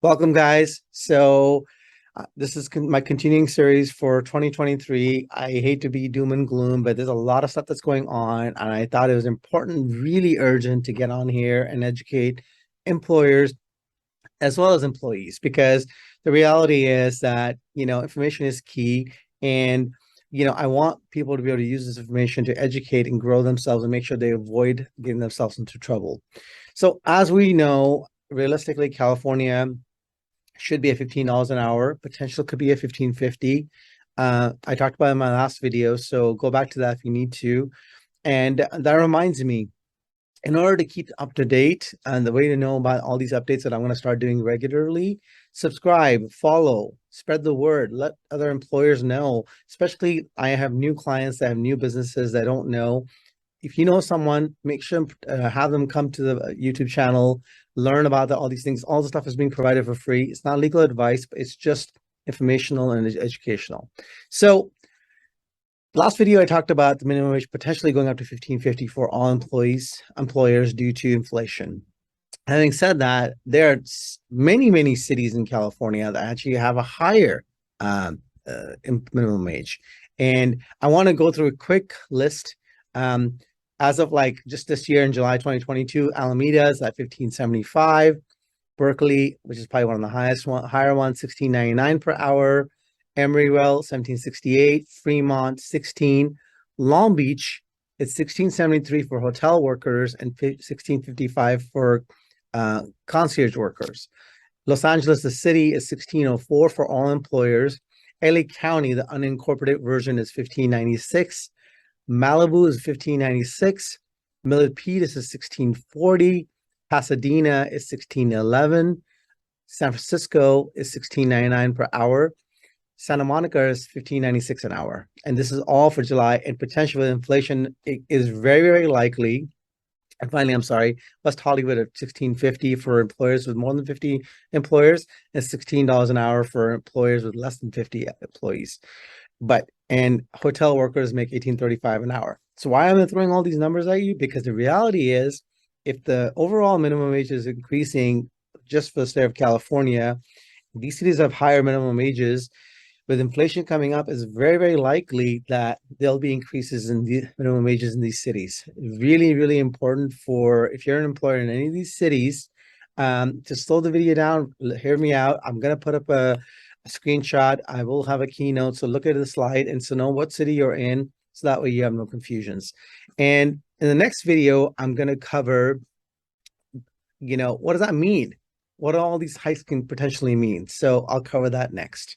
Welcome, guys. This is my continuing series for 2023. I hate to be doom and gloom, but there's a lot of stuff that's going on, and I thought it was important, really urgent to get on here and educate employers as well as employees, because the reality is that, information is key. And, I want people to be able to use this information to educate and grow themselves and make sure they avoid getting themselves into trouble. So as we know, realistically, California should be at $15 an hour. Potential could be at $15.50. I talked about it in my last video, so go back to that if you need to. And that reminds me, in order to keep up to date and the way to know about all these updates that I'm going to start doing regularly, subscribe, follow, spread the word, let other employers know. Especially, I have new clients that have new businesses that don't know. If you know someone, make sure have them come to the YouTube channel, learn about all these things. All the stuff is being provided for free. It's not legal advice, but it's just informational and educational. So last video, I talked about the minimum wage potentially going up to $15.50 for all employers due to inflation. Having said that, there are many cities in California that actually have a higher minimum wage. And I want to go through a quick list. As of just this year in July 2022, Alameda is at $15.75. Berkeley, which is probably one of the higher ones, $16.99 per hour. Emeryville, $17.68. Fremont, $16. Long Beach, it's $16.73 for hotel workers and $16.55 for concierge workers. Los Angeles, the city, is $16.04 for all employers. LA County, the unincorporated version, is $15.96. Malibu is $15.96. Milpitas is $16.40. Pasadena is $16.11. San Francisco is $16.99 per hour. Santa Monica is $15.96 an hour. And this is all for July. And potential inflation is very likely. And finally, I'm sorry, West Hollywood at $16.50 for employers with more than 50 employers, and $16 an hour for employers with less than 50 employees. And hotel workers make $18.35 an hour. So why am I throwing all these numbers at you? Because the reality is, if the overall minimum wage is increasing just for the state of California, these cities have higher minimum wages. With inflation coming up, it's very likely that there'll be increases in the minimum wages in these cities. Really important for, if you're an employer in any of these cities, to slow the video down, hear me out. I'm going to put up a screenshot. I will have a keynote, so look at the slide and so know what city you're in, so that way you have no confusions. And in the next video, I'm going to cover, what does that mean? What all these hikes can potentially mean? So I'll cover that next.